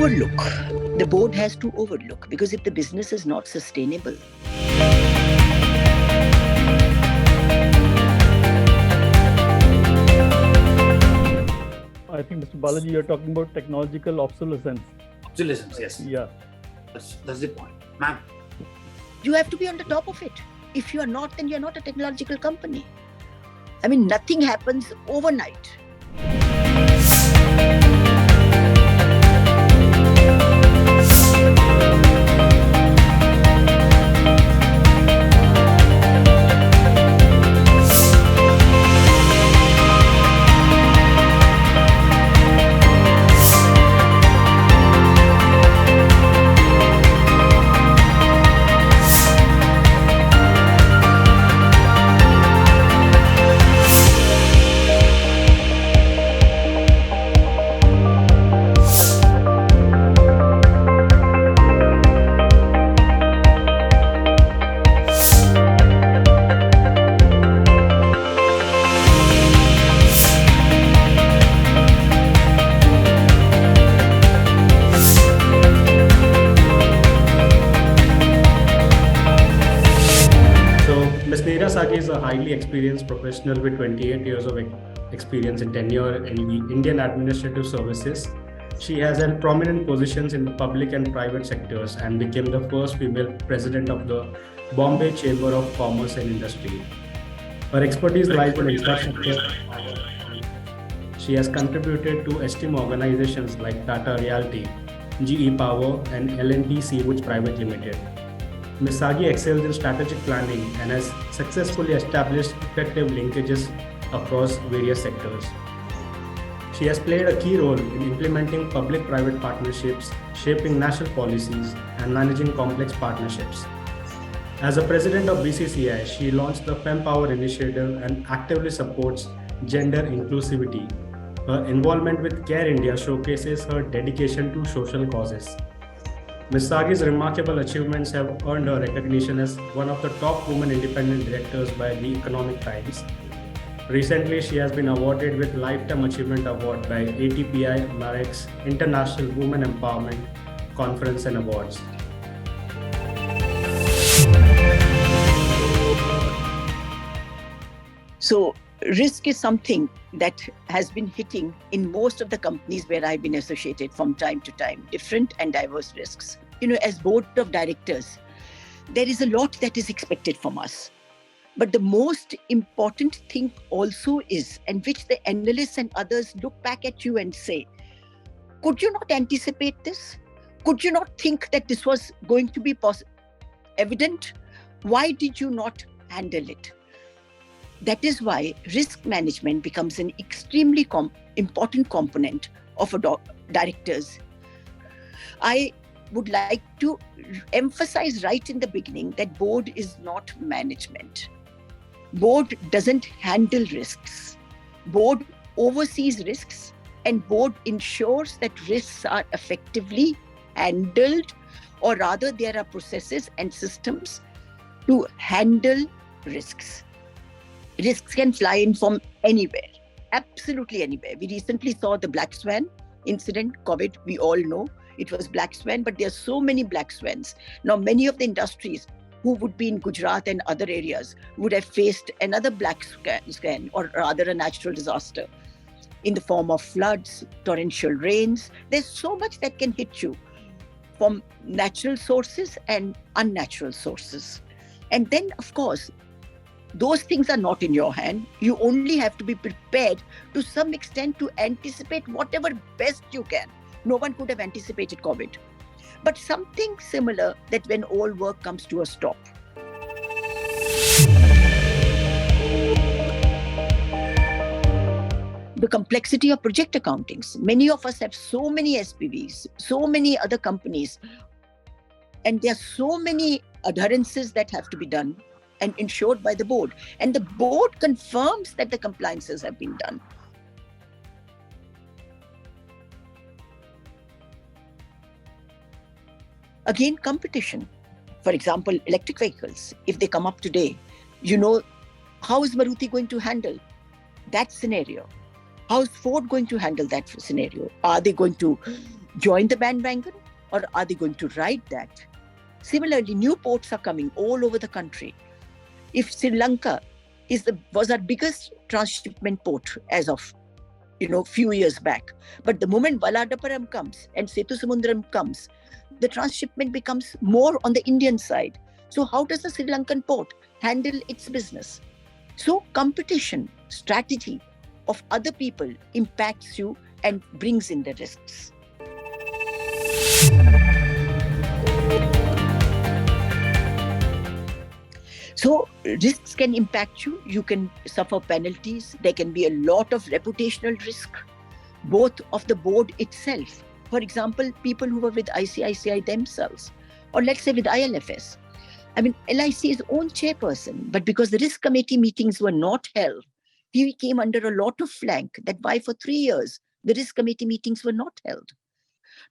overlook. The board has to overlook, because if the business is not sustainable, I think, Mr. Balaji, you're talking about technological obsolescence. Obsolescence, yes. Yeah. That's the point. Ma'am. you have to be on the top of it. If you are not, then you're not a technological company. I mean, nothing happens overnight. Ms. Neera Saggi is a highly experienced professional with 28 years of experience in tenure in the Indian administrative services. She has held prominent positions in the public and private sectors and became the first female president of the Bombay Chamber of Commerce and Industry. Her expertise lies in infrastructure. She has contributed to esteemed organizations like Tata Realty, GE Power, and L&T Seawoods Private Limited. Ms. Saggi excels in strategic planning and has successfully established effective linkages across various sectors. She has played a key role in implementing public-private partnerships, shaping national policies, and managing complex partnerships. As a president of BCCI, she launched the FemPower initiative and actively supports gender inclusivity. Her involvement with Care India showcases her dedication to social causes. Ms. Saggi's remarkable achievements have earned her recognition as one of the top women independent directors by the Economic Times. Recently, she has been awarded with Lifetime Achievement Award by ATPI Marek's International Women Empowerment Conference and Awards. So risk is something that has been hitting in most of the companies where I've been associated from time to time, different and diverse risks. As board of directors, there is a lot that is expected from us. But the most important thing also is, and which the analysts and others look back at you and say, could you not anticipate this? Could you not think that this was going to be evident? Why did you not handle it? That is why risk management becomes an extremely important component of directors. I would like to emphasize right in the beginning that board is not management. Board doesn't handle risks. Board oversees risks, and board ensures that risks are effectively handled, or rather there are processes and systems to handle risks. Risks can fly in from anywhere, absolutely anywhere. We recently saw the black swan incident, COVID, we all know it was black swan, but there are so many black swans. Now, many of the industries who would be in Gujarat and other areas would have faced another black swan, or rather a natural disaster in the form of floods, torrential rains. There's so much that can hit you from natural sources and unnatural sources. And then, of course, those things are not in your hand. You only have to be prepared to some extent to anticipate whatever best you can. No one could have anticipated COVID. But something similar, that when all work comes to a stop. The complexity of project accountings. Many of us have so many SPVs, so many other companies, and there are so many adherences that have to be done and ensured by the board. And the board confirms that the compliances have been done. Again, competition. For example, electric vehicles, if they come up today, how is Maruti going to handle that scenario? How is Ford going to handle that scenario? Are they going to join the bandwagon or are they going to ride that? Similarly, new ports are coming all over the country. If Sri Lanka was our biggest transshipment port as of few years back, but the moment Valadaparam comes and Setusamundram comes, the transshipment becomes more on the Indian side. So how does the Sri Lankan port handle its business? So competition, strategy of other people impacts you and brings in the risks. So risks can impact you. You can suffer penalties. There can be a lot of reputational risk, both of the board itself. For example, people who were with ICICI themselves, or let's say with ILFS. I mean, LIC's own chairperson, but because the risk committee meetings were not held, he came under a lot of flank that why for 3 years, the risk committee meetings were not held.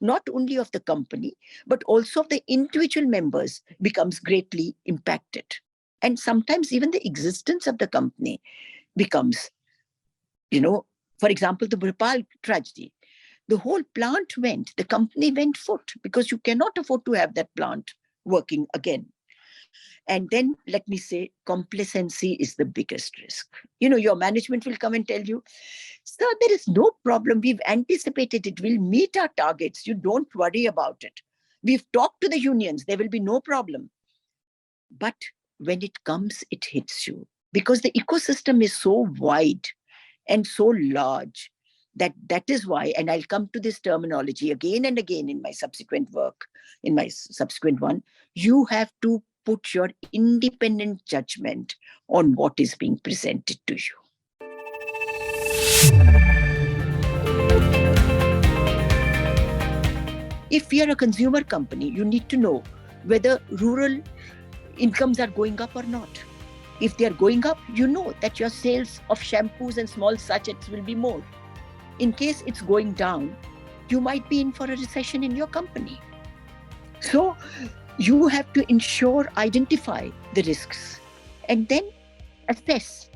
Not only of the company, but also of the individual members becomes greatly impacted. And sometimes even the existence of the company becomes, for example, the Bhopal tragedy. The whole plant went, the company went foot because you cannot afford to have that plant working again. And then let me say, complacency is the biggest risk. Your management will come and tell you, sir, there is no problem. We've anticipated it. We'll meet our targets. You don't worry about it. We've talked to the unions. There will be no problem. But when it comes, it hits you because the ecosystem is so wide and so large that is why, and I'll come to this terminology again and again in my subsequent work, in my subsequent one, you have to put your independent judgment on what is being presented to you. If you're a consumer company, you need to know whether rural incomes are going up or not. If they are going up, you know that your sales of shampoos and small sachets will be more. In case it's going down, you might be in for a recession in your company. So you have to identify the risks and then assess,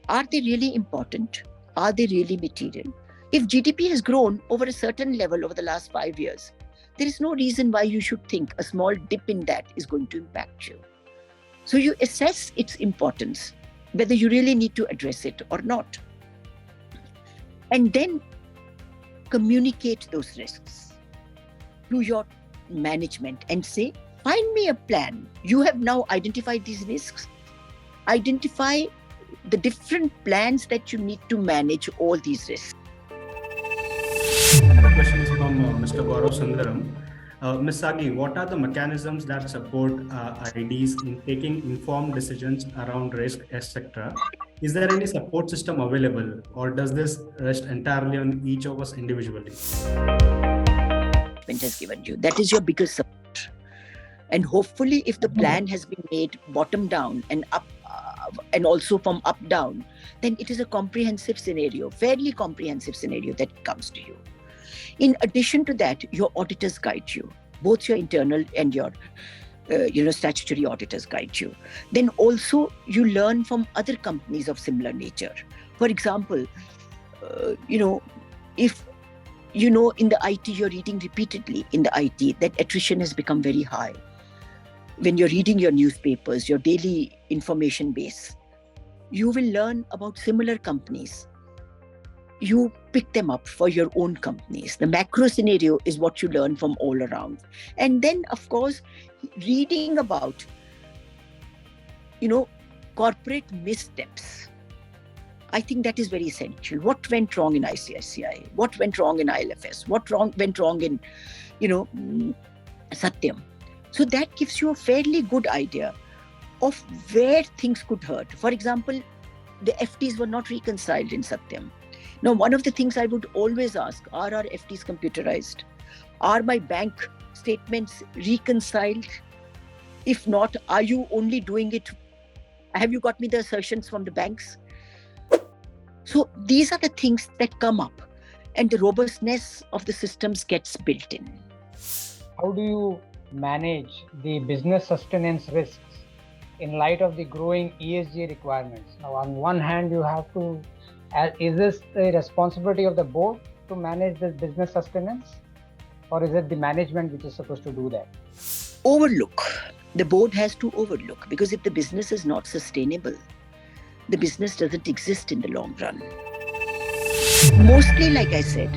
are they really important? Are they really material? If GDP has grown over a certain level over the last 5 years, there is no reason why you should think a small dip in that is going to impact you. So you assess its importance, whether you really need to address it or not. And then communicate those risks to your management and say, find me a plan. You have now identified these risks. Identify the different plans that you need to manage all these risks. Questions from Mr. Gaurav Sundaram. Ms. Saggi, what are the mechanisms that support IDs in taking informed decisions around risk, etc.? Is there any support system available, or does this rest entirely on each of us individually? Has given you. That is your biggest support. And hopefully, if the plan has been made bottom down and up, and also from up down, then it is a comprehensive scenario, fairly comprehensive scenario that comes to you. In addition to that, your auditors guide you, both your internal and your statutory auditors guide you. Then also you learn from other companies of similar nature. For example, if in the IT, you're reading repeatedly in the IT that attrition has become very high. When you're reading your newspapers, your daily information base, you will learn about similar companies. You pick them up for your own companies. The macro scenario is what you learn from all around. And then, of course, reading about, corporate missteps. I think that is very essential. What went wrong in ICICI? What went wrong in ILFS? What went wrong in, Satyam? So that gives you a fairly good idea of where things could hurt. For example, the FTs were not reconciled in Satyam. Now, one of the things I would always ask, are our FTs computerized? Are my bank statements reconciled? If not, are you only doing it? Have you got me the assertions from the banks? So these are the things that come up and the robustness of the systems gets built in. How do you manage the business sustenance risks in light of the growing ESG requirements? Now, on one hand, you have to, is this the responsibility of the board to manage this business sustenance? or is it the management which is supposed to do that? Overlook. The board has to overlook, because if the business is not sustainable, the business doesn't exist in the long run. Mostly, like I said,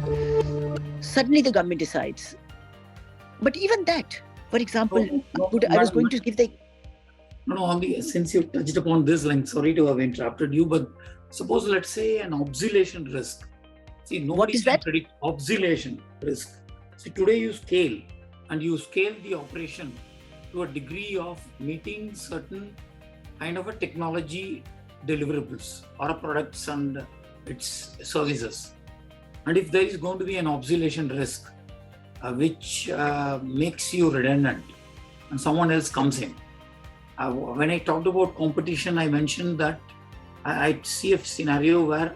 suddenly the government decides. But even that, for example, I was going to give the... Since you touched upon this, I'm sorry to have interrupted you, but suppose, let's say, an obsolescence risk. See, nobody can predict obsolescence risk. See, today you scale, and you scale the operation to a degree of meeting certain kind of a technology deliverables or a products and its services. And if there is going to be an obsolescence risk, which makes you redundant, and someone else comes in. When I talked about competition, I mentioned that I see a scenario where,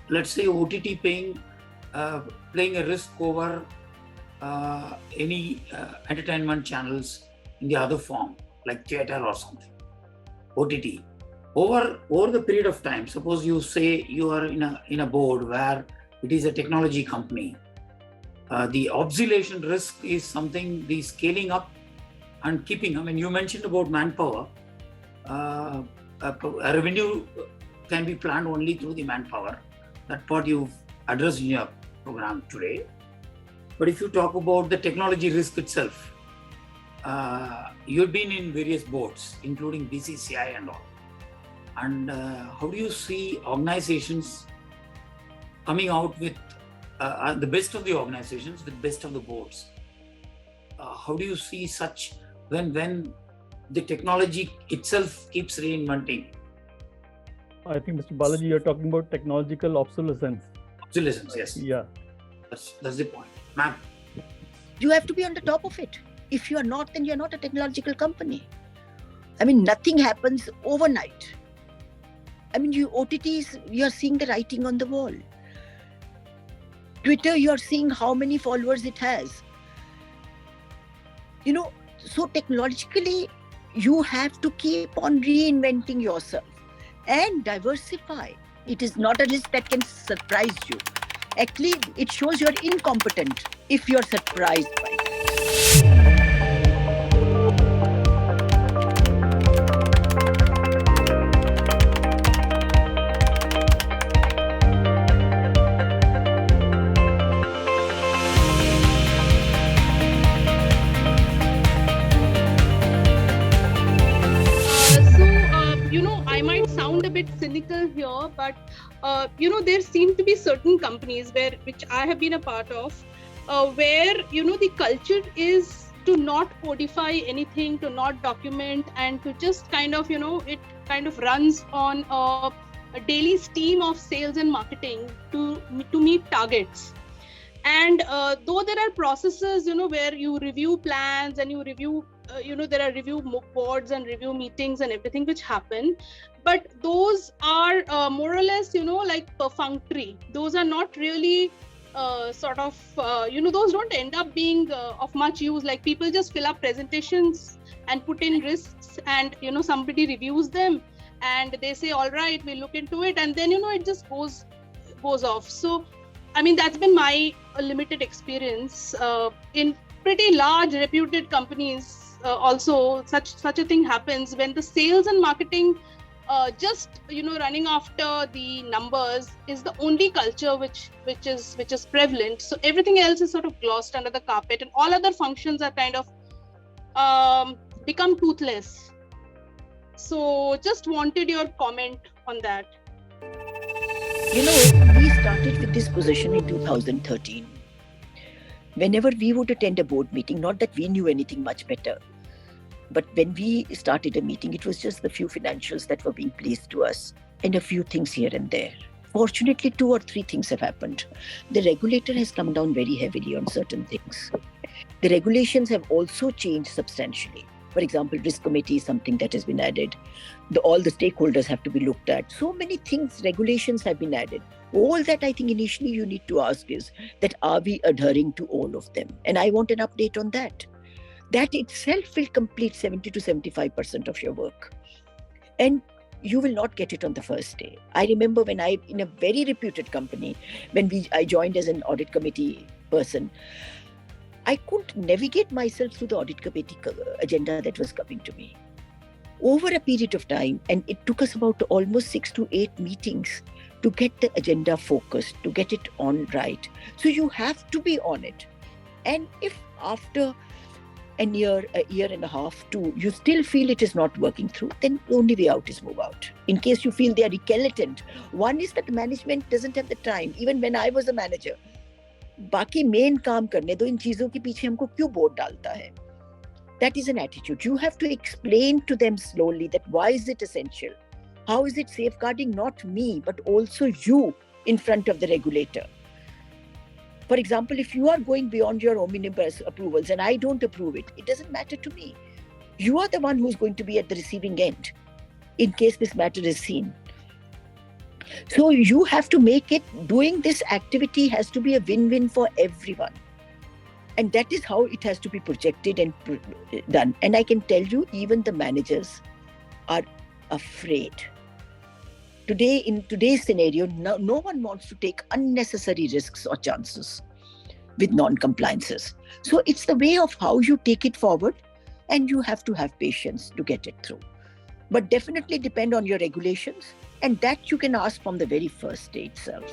let's say, OTT playing a risk over any entertainment channels in the other form, like theater or something. OTT. Over the period of time, suppose you say you are in a board where it is a technology company. The obsolescence risk is something, the scaling up and keeping. I mean, you mentioned about manpower. A revenue can be planned only through the manpower. That part you've addressed in your program today. But if you talk about the technology risk itself, you've been in various boards, including BCCI and all. And how do you see organizations coming out with the best of the organizations, with best of the boards? How do you see such when the technology itself keeps reinventing? I think, Mr. Balaji, you're talking about technological obsolescence. Obsolescence, yes. Yeah. That's the point. Ma'am. You have to be on the top of it. If you are not, then you're not a technological company. I mean, nothing happens overnight. I mean, OTTs, you're seeing the writing on the wall. Twitter, you're seeing how many followers it has. So technologically, you have to keep on reinventing yourself and diversify. It is not a risk that can surprise you. Actually, it shows you're incompetent if you're surprised by it. I might sound a bit cynical here, but there seem to be certain companies which I have been a part of, where the culture is to not codify anything, to not document, and to just kind of it kind of runs on a daily stream of sales and marketing to meet targets. And though there are processes where you review plans and you review there are review boards and review meetings and everything which happen, but those are more or less like perfunctory. Those are not really those don't end up being of much use. Like, people just fill up presentations and put in risks, and somebody reviews them and they say, all right, we'll look into it, and then it just goes off. So I mean, that's been my limited experience in pretty large reputed companies. Also, such a thing happens when the sales and marketing just running after the numbers is the only culture which is prevalent. So everything else is sort of glossed under the carpet, and all other functions are kind of become toothless. So just wanted your comment on that. We started with this position in 2013. Whenever we would attend a board meeting, not that we knew anything much better, but when we started a meeting, it was just the few financials that were being placed to us and a few things here and there. Fortunately, 2 or 3 things have happened. The regulator has come down very heavily on certain things. The regulations have also changed substantially. For example, risk committee is something that has been added. All the stakeholders have to be looked at. So many things, regulations have been added. All that I think initially you need to ask is that, are we adhering to all of them? And I want an update on that. That itself will complete 70 to 75% of your work. And you will not get it on the first day. I remember when in a very reputed company, when I joined as an audit committee person, I couldn't navigate myself through the audit committee agenda that was coming to me. Over a period of time, and it took us about almost 6 to 8 meetings to get the agenda focused, to get it on right. So you have to be on it. And if after a year and a half, two, you still feel it is not working through, then the only way out is move out. In case you feel they are reluctant. One is that management doesn't have the time. Even when I was a manager, बाकी main काम करने दो, इन चीजों के पीछे हमको क्यों board डालता है? That is an attitude. You have to explain to them slowly that why is it essential? How is it safeguarding not me, but also you in front of the regulator? For example, if you are going beyond your omnibus approvals and I don't approve it, it doesn't matter to me. You are the one who's going to be at the receiving end in case this matter is seen. So you have to make it, doing this activity has to be a win-win for everyone. And that is how it has to be projected and done. And I can tell you, even the managers are afraid. Today, in today's scenario, no one wants to take unnecessary risks or chances with non-compliances. So it's the way of how you take it forward, and you have to have patience to get it through. But definitely depend on your regulations, and that you can ask from the very first day itself.